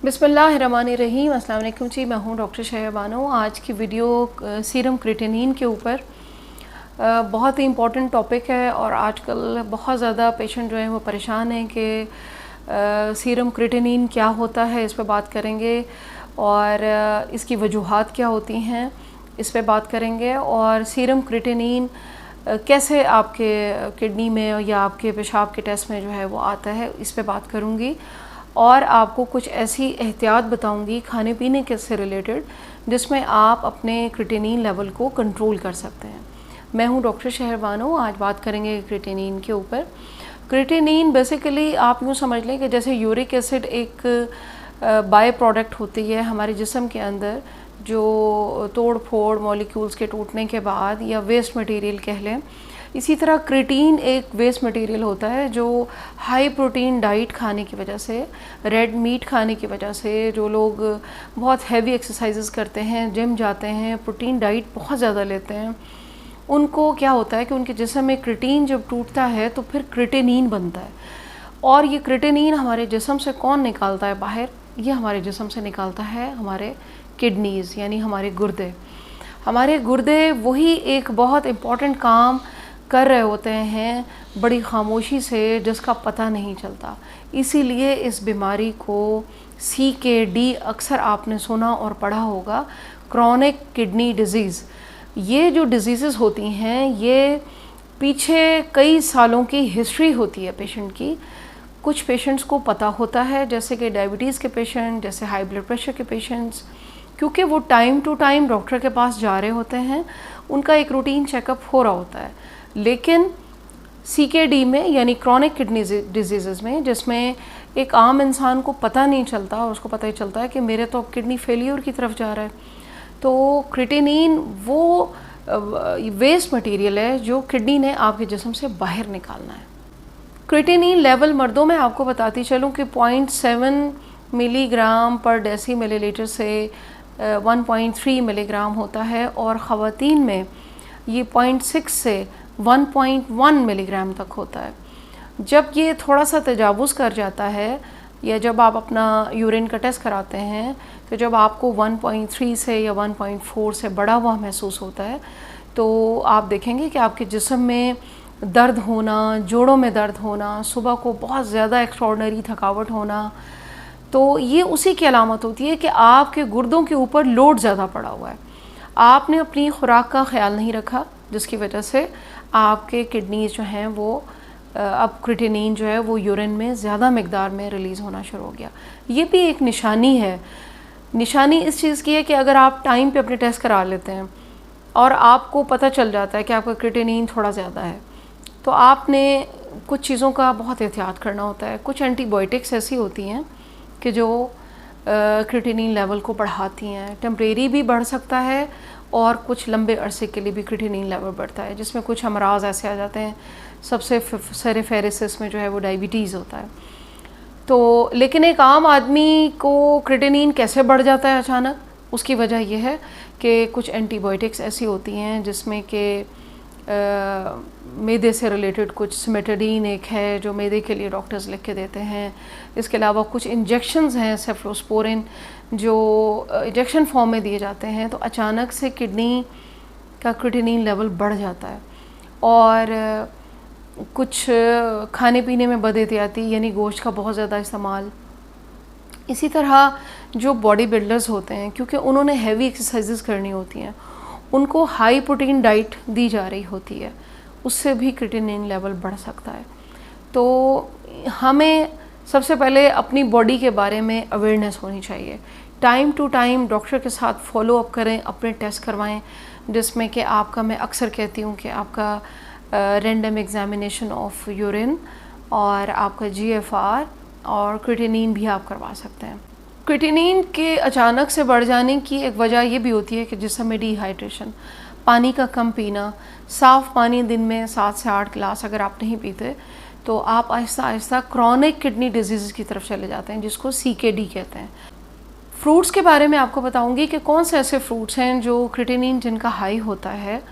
बिस्मिल्लाहिर्रहमानिर्रहीम। अस्सलाम वालेकुम जी, मैं हूँ डॉक्टर शहर बानो। आज की वीडियो सीरम क्रिएटिनिन के ऊपर बहुत ही इम्पॉर्टेंट टॉपिक है और आजकल बहुत ज़्यादा पेशेंट जो हैं वो परेशान हैं कि सीरम क्रिएटिनिन क्या होता है, इस पर बात करेंगे और इसकी वजूहात क्या होती हैं, इस पर बात करेंगे। और सीरम क्रिएटिनिन कैसे आपके किडनी में या आपके पेशाब के टेस्ट में जो है वो आता है, इस पे बात करूँगी। और आपको कुछ ऐसी एहतियात बताऊँगी खाने पीने के से रिलेटेड जिसमें आप अपने क्रिएटिनिन लेवल को कंट्रोल कर सकते हैं। मैं हूँ डॉक्टर शहर बानो। आज बात करेंगे क्रिएटिनिन के ऊपर। क्रिएटिनिन बेसिकली आप यूँ समझ लें कि जैसे यूरिक एसिड एक बाय प्रोडक्ट होती है हमारे जिस्म के अंदर, जो तोड़ फोड़ मॉलिक्यूल्स के टूटने के बाद या वेस्ट मटेरियल कह लें। इसी तरह क्रिएटिन एक वेस्ट मटेरियल होता है जो हाई प्रोटीन डाइट खाने की वजह से, रेड मीट खाने की वजह से, जो लोग बहुत हैवी एक्सरसाइजेस करते हैं, जिम जाते हैं, प्रोटीन डाइट बहुत ज़्यादा लेते हैं, उनको क्या होता है कि उनके जिस्म में क्रिएटिन जब टूटता है तो फिर क्रिएटिनिन बनता है। और ये क्रिएटिनिन हमारे जिस्म से कौन निकालता है बाहर? ये हमारे जिस्म से निकालता है हमारे किडनीज़, यानी हमारे गुर्दे। हमारे गुर्दे वही एक बहुत इम्पॉर्टेंट काम कर रहे होते हैं बड़ी खामोशी से, जिसका पता नहीं चलता। इसीलिए इस बीमारी को CKD अक्सर आपने सुना और पढ़ा होगा, क्रॉनिक किडनी डिजीज़। ये जो डिजीज़ होती हैं ये पीछे कई सालों की हिस्ट्री होती है पेशेंट की। कुछ पेशेंट्स को पता होता है, जैसे कि डायबिटीज़ के पेशेंट, जैसे हाई ब्लड प्रेशर के पेशेंट्स, क्योंकि वो टाइम टू टाइम डॉक्टर के पास जा रहे होते हैं, उनका एक रूटीन चेकअप हो रहा होता है। लेकिन CKD में यानी क्रॉनिक किडनी डिजीज़ में, जिसमें एक आम इंसान को पता नहीं चलता और उसको पता ही चलता है कि मेरे तो किडनी फेलियर की तरफ जा रहा है, तो क्रिएटिनिन वो वेस्ट मटेरियल है जो किडनी ने आपके जिस्म से बाहर निकालना है। क्रिएटिनिन लेवल मर्दों में आपको बताती चलूँ कि 0.7 मिलीग्राम पर डेसी मिलीलीटर से 1.3 मिलीग्राम होता है, और ख़वातीन में ये 0.6 से 1.1 मिलीग्राम तक होता है। जब ये थोड़ा सा तजावुज़ कर जाता है, या जब आप अपना यूरिन का टेस्ट कराते हैं, तो जब आपको 1.3 से या 1.4 से बढ़ा हुआ महसूस होता है, तो आप देखेंगे कि आपके जिस्म में दर्द होना, जोड़ों में दर्द होना, सुबह को बहुत ज़्यादा एक्स्ट्रॉर्डनरी थकावट होना, तो ये उसी की अलामत होती है कि आपके गुर्दों के ऊपर लोड ज़्यादा पड़ा हुआ है। आपने अपनी खुराक का ख्याल नहीं रखा, जिसकी वजह से आपके किडनीज जो हैं वो अब क्रिएटिनिन जो है वो यूरिन में ज़्यादा मकदार में रिलीज़ होना शुरू हो गया। ये भी एक निशानी है। निशानी इस चीज़ की है कि अगर आप टाइम पे अपने टेस्ट करा लेते हैं और आपको पता चल जाता है कि आपका क्रिएटिनिन थोड़ा ज़्यादा है, तो आपने कुछ चीज़ों का बहुत एहतियात करना होता है। कुछ एंटीबायोटिक्स ऐसी होती हैं कि जो क्रिएटिनिन लेवल को बढ़ाती हैं। टेम्परेरी भी बढ़ सकता है और कुछ लंबे अरसे के लिए भी क्रिएटिनिन लेवल बढ़ता है, जिसमें कुछ अमराज ऐसे आ जाते हैं। सबसे सर फहरिस्त में जो है वो डायबिटीज़ होता है। तो लेकिन एक आम आदमी को क्रिएटिनिन कैसे बढ़ जाता है अचानक? उसकी वजह यह है कि कुछ एंटीबायोटिक्स ऐसी होती हैं जिसमें कि मैदे से रिलेटेड कुछ सिमेटाडीन एक है जो मैदे के लिए डॉक्टर्स लिख के देते हैं। इसके अलावा कुछ इंजेक्शंस हैं, सेफ्लोस्पोरिन, जो इंजेक्शन फॉर्म में दिए जाते हैं। तो अचानक से किडनी का क्रिएटिनिन लेवल बढ़ जाता है। और कुछ खाने पीने में बदएहतियाती, यानी गोश्त का बहुत ज़्यादा इस्तेमाल। इसी तरह जो बॉडी बिल्डर्स होते हैं, क्योंकि उन्होंने हैवी एक्सरसाइजेस करनी होती हैं, उनको हाई प्रोटीन डाइट दी जा रही होती है, उससे भी क्रिएटिनिन लेवल बढ़ सकता है। तो हमें सबसे पहले अपनी बॉडी के बारे में अवेयरनेस होनी चाहिए। टाइम टू टाइम डॉक्टर के साथ फॉलो अप करें, अपने टेस्ट करवाएं, जिसमें कि आपका, मैं अक्सर कहती हूँ कि आपका रैंडम एग्जामिनेशन ऑफ यूरिन और आपका GFR और क्रिएटिनिन भी आप करवा सकते हैं। क्रिएटिनिन के अचानक से बढ़ जाने की एक वजह ये भी होती है कि जिस्म में डिहाइड्रेशन, पानी का कम पीना। साफ़ पानी दिन में 7 से 8 गिलास अगर आप नहीं पीते, तो आप Aahista Aahista chronic kidney disease की तरफ चले जाते हैं, जिसको CKD कहते हैं। फ्रूट्स के बारे में आपको बताऊंगी कि कौन से ऐसे फ्रूट्स हैं जो क्रिएटिनिन जिनका हाई होता है,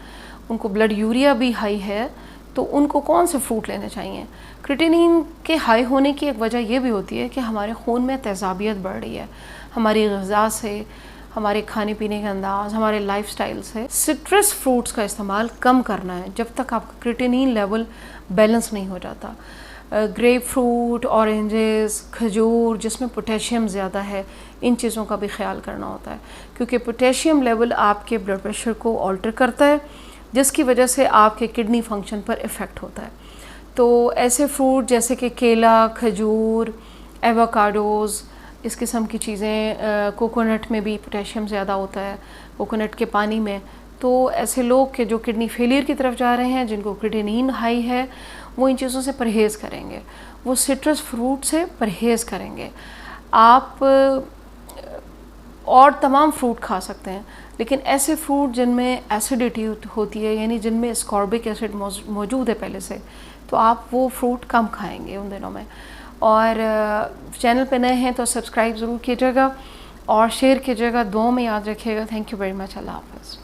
उनको ब्लड यूरिया भी हाई है, तो उनको कौन से फ्रूट लेने चाहिए। क्रिएटिनिन के हाई होने की एक वजह यह भी होती है कि हमारे खून में तेज़ाबियत बढ़ रही है, हमारी ग़िज़ा से, हमारे खाने पीने के अंदाज, हमारे लाइफस्टाइल से। सिट्रस फ्रूट्स का इस्तेमाल कम करना है जब तक आपका क्रिएटिनिन लेवल बैलेंस नहीं हो जाता। ग्रेप फ्रूट, ऑरेंजेस, खजूर जिसमें पोटेशियम ज़्यादा है, इन चीज़ों का भी ख्याल करना होता है क्योंकि पोटेशियम लेवल आपके ब्लड प्रेशर को ऑल्टर करता है, जिसकी वजह से आपके किडनी फंक्शन पर इफ़ेक्ट होता है। तो ऐसे फ्रूट जैसे कि केला, खजूर, एवोकाडोज़, इस किस्म की चीज़ें, कोकोनट में भी पोटेशियम ज़्यादा होता है, कोकोनट के पानी में। तो ऐसे लोग के जो किडनी फेलियर की तरफ जा रहे हैं, जिनको क्रिएटिनिन हाई है, वो इन चीज़ों से परहेज़ करेंगे, वो सिट्रस फ्रूट से परहेज़ करेंगे। आप और तमाम फ्रूट खा सकते हैं, लेकिन ऐसे फ्रूट जिनमें एसिडिटी होती है, यानी जिनमें स्कॉर्बिक एसिड मौजूद है पहले से, तो आप वो फ्रूट कम खाएंगे उन दिनों में। और चैनल पे नए हैं तो सब्सक्राइब ज़रूर कीजिएगा और शेयर कीजिएगा, दुआओं में याद रखिएगा। Thank you very much. अल्लाह हाफ़िज़।